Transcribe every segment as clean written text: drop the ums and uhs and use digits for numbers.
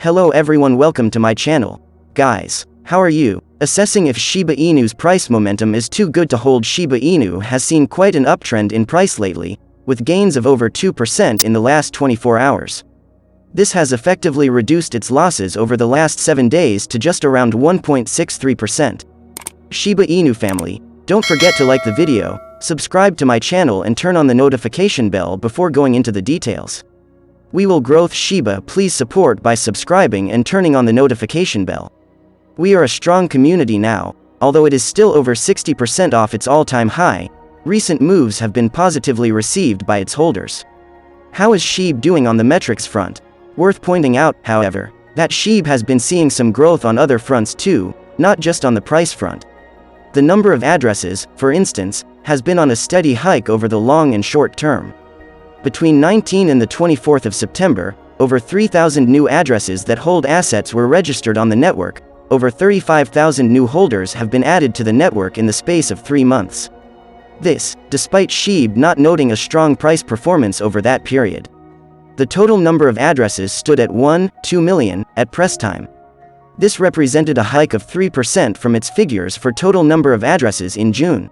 Hello everyone, welcome to my channel. Guys, how are you? Assessing if Shiba Inu's price momentum is too good to hold. Shiba Inu has seen quite an uptrend in price lately, with gains of over 2% in the last 24 hours. This has effectively reduced its losses over the last 7 days to just around 1.63%. Shiba Inu family, don't forget to like the video, subscribe to my channel and turn on the notification bell before going into the details. We will growth Shiba, please support by subscribing and turning on the notification bell. We are a strong community now, although it is still over 60% off its all-time high. Recent moves have been positively received by its holders. How is SHIB doing on the metrics front? Worth pointing out, however, that SHIB has been seeing some growth on other fronts too, not just on the price front. The number of addresses, for instance, has been on a steady hike over the long and short term. Between 19 and the 24th of September, over 3,000 new addresses that hold assets were registered on the network. Over 35,000 new holders have been added to the network in the space of 3 months. This, despite SHIB not noting a strong price performance over that period. The total number of addresses stood at 1.2 million at press time. This represented a hike of 3% from its figures for total number of addresses in June.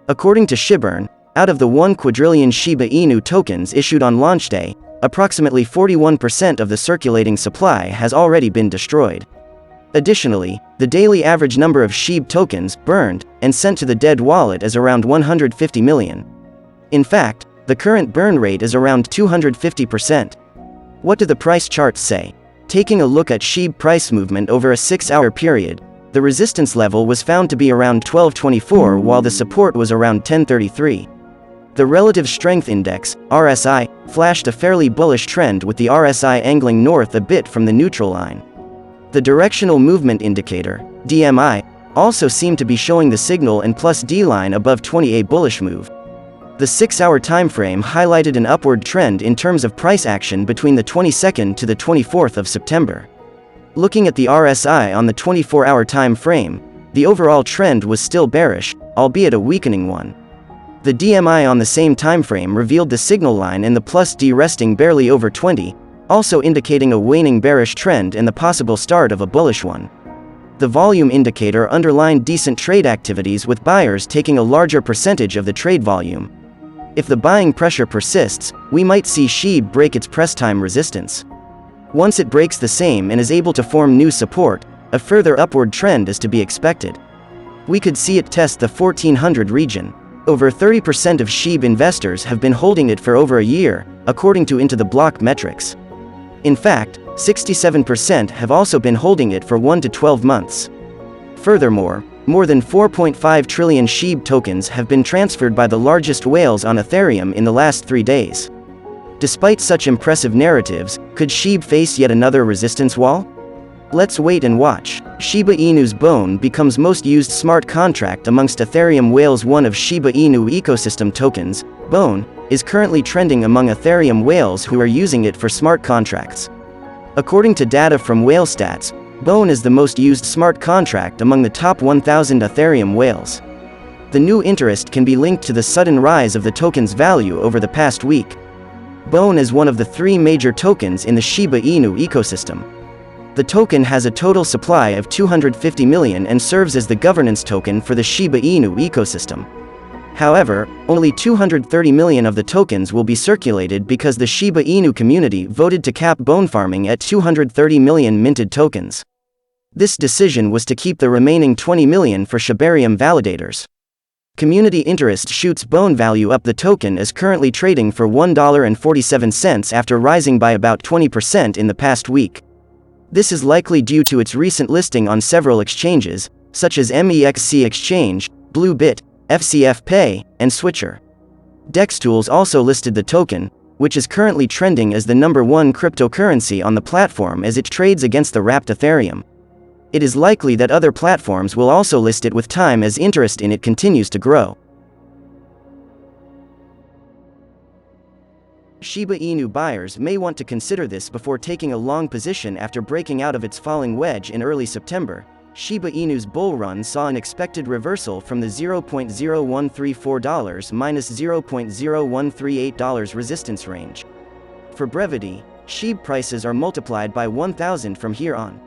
According to Shiba, out of the 1 quadrillion Shiba Inu tokens issued on launch day, approximately 41% of the circulating supply has already been destroyed. Additionally, the daily average number of SHIB tokens burned and sent to the dead wallet is around 150 million. In fact, the current burn rate is around 250%. What do the price charts say? Taking a look at SHIB price movement over a 6-hour period, the resistance level was found to be around 1224 while the support was around 1033. The Relative Strength Index, RSI, flashed a fairly bullish trend with the RSI angling north a bit from the neutral line. The Directional Movement Indicator, DMI, also seemed to be showing the signal and plus D line above 20 a bullish move. The 6-hour timeframe highlighted an upward trend in terms of price action between the 22nd to the 24th of September. Looking at the RSI on the 24-hour time frame, the overall trend was still bearish, albeit a weakening one. The DMI on the same timeframe revealed the signal line and the plus D resting barely over 20, also indicating a waning bearish trend and the possible start of a bullish one. The volume indicator underlined decent trade activities with buyers taking a larger percentage of the trade volume. If the buying pressure persists, we might see SHIB break its press time resistance. Once it breaks the same and is able to form new support, a further upward trend is to be expected. We could see it test the 1400 region. Over 30% of SHIB investors have been holding it for over a year, according to Into the Block metrics. In fact, 67% have also been holding it for 1 to 12 months. Furthermore, more than 4.5 trillion SHIB tokens have been transferred by the largest whales on Ethereum in the last 3 days. Despite such impressive narratives, could SHIB face yet another resistance wall? Let's wait and watch. Shiba Inu's BONE becomes most used smart contract amongst Ethereum whales. One of Shiba Inu ecosystem tokens, BONE, is currently trending among Ethereum whales who are using it for smart contracts. According to data from WhaleStats, BONE is the most used smart contract among the top 1,000 Ethereum whales. The new interest can be linked to the sudden rise of the token's value over the past week. BONE is one of the 3 major tokens in the Shiba Inu ecosystem. The token has a total supply of 250 million and serves as the governance token for the Shiba Inu ecosystem. However, only 230 million of the tokens will be circulated because the Shiba Inu community voted to cap BONE farming at 230 million minted tokens. This decision was to keep the remaining 20 million for Shibarium validators. Community interest shoots BONE value up. The token is currently trading for $1.47 after rising by about 20% in the past week. This is likely due to its recent listing on several exchanges, such as MEXC Exchange, Bluebit, FCF Pay, and Switcher. DexTools also listed the token, which is currently trending as the #1 cryptocurrency on the platform as it trades against the wrapped Ethereum. It is likely that other platforms will also list it with time as interest in it continues to grow. Shiba Inu buyers may want to consider this before taking a long position after breaking out of its falling wedge in early September. Shiba Inu's bull run saw an expected reversal from the $0.0134 - $0.0138 resistance range. For brevity, SHIB prices are multiplied by 1,000 from here on.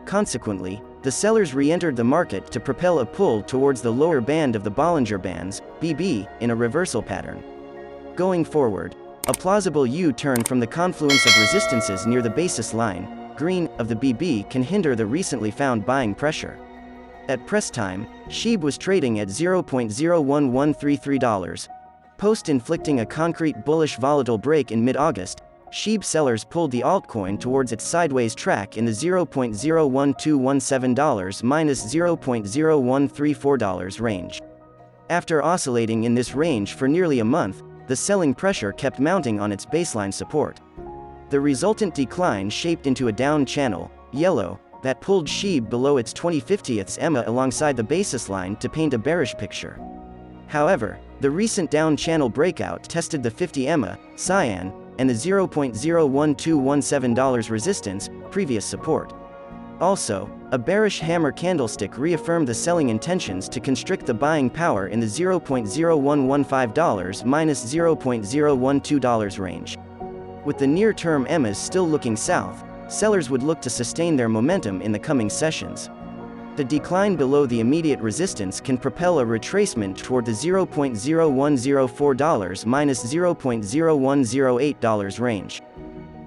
Consequently, the sellers re-entered the market to propel a pull towards the lower band of the Bollinger Bands, BB, in a reversal pattern. Going forward, a plausible U-turn from the confluence of resistances near the basis line, green, of the BB can hinder the recently found buying pressure. At press time, SHIB was trading at $0.01133. Post-inflicting a concrete bullish volatile break in mid-August, SHIB sellers pulled the altcoin towards its sideways track in the $0.01217 minus $0.0134 range. After oscillating in this range for nearly a month, the selling pressure kept mounting on its baseline support. The resultant decline shaped into a down channel, yellow, that pulled SHIB below its 20/50ths EMA alongside the basis line to paint a bearish picture. However, the recent down channel breakout tested the 50 EMA, cyan, and the $0.01217 resistance, previous support. Also, a bearish hammer candlestick reaffirmed the selling intentions to constrict the buying power in the $0.0115 minus $0.012 range. With the near-term EMAs still looking south, sellers would look to sustain their momentum in the coming sessions. The decline below the immediate resistance can propel a retracement toward the $0.0104 minus $0.0108 range.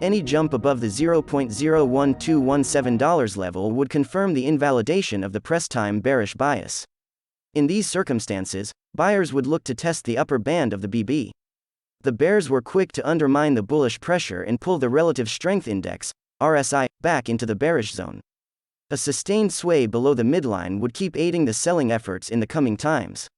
Any jump above the $0.01217 level would confirm the invalidation of the press-time bearish bias. In these circumstances, buyers would look to test the upper band of the BB. The bears were quick to undermine the bullish pressure and pull the relative strength index, RSI, back into the bearish zone. A sustained sway below the midline would keep aiding the selling efforts in the coming times.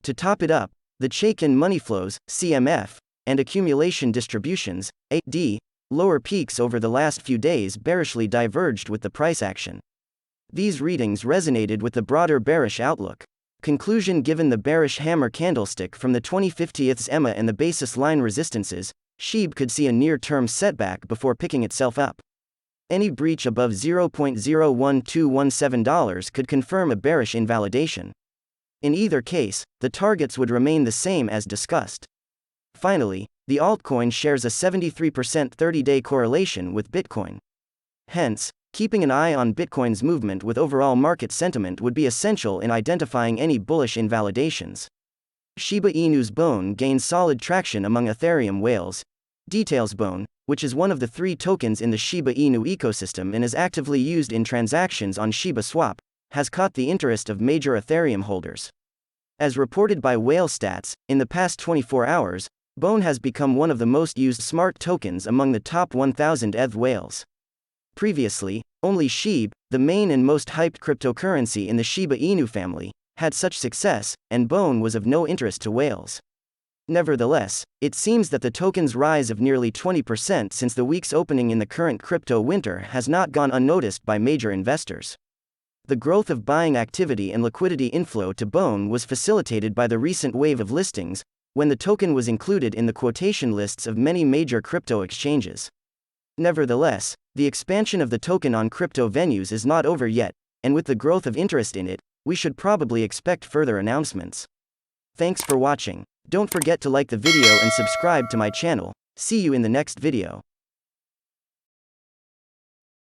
To top it up, the Chaikin money flows, CMF, and accumulation distributions, AD, lower peaks over the last few days bearishly diverged with the price action. These readings resonated with the broader bearish outlook. Conclusion: given the bearish hammer candlestick from the 20/50ths EMA and the basis line resistances, SHIB could see a near-term setback before picking itself up. Any breach above $0.01217 could confirm a bearish invalidation. In either case, the targets would remain the same as discussed. Finally, the altcoin shares a 73% 30-day correlation with Bitcoin. Hence, keeping an eye on Bitcoin's movement with overall market sentiment would be essential in identifying any bullish invalidations. Shiba Inu's BONE gains solid traction among Ethereum whales. Details: BONE, which is one of the 3 tokens in the Shiba Inu ecosystem and is actively used in transactions on Shiba Swap, has caught the interest of major Ethereum holders. As reported by Whale Stats, in the past 24 hours, BONE has become one of the most used smart tokens among the top 1,000 ETH whales. Previously, only SHIB, the main and most hyped cryptocurrency in the Shiba Inu family, had such success, and BONE was of no interest to whales. Nevertheless, it seems that the token's rise of nearly 20% since the week's opening in the current crypto winter has not gone unnoticed by major investors. The growth of buying activity and liquidity inflow to BONE was facilitated by the recent wave of listings, when the token was included in the quotation lists of many major crypto exchanges. Nevertheless, the expansion of the token on crypto venues is not over yet, and with the growth of interest in it, we should probably expect further announcements. Thanks for watching. Don't forget to like the video and subscribe to my channel. See you in the next video.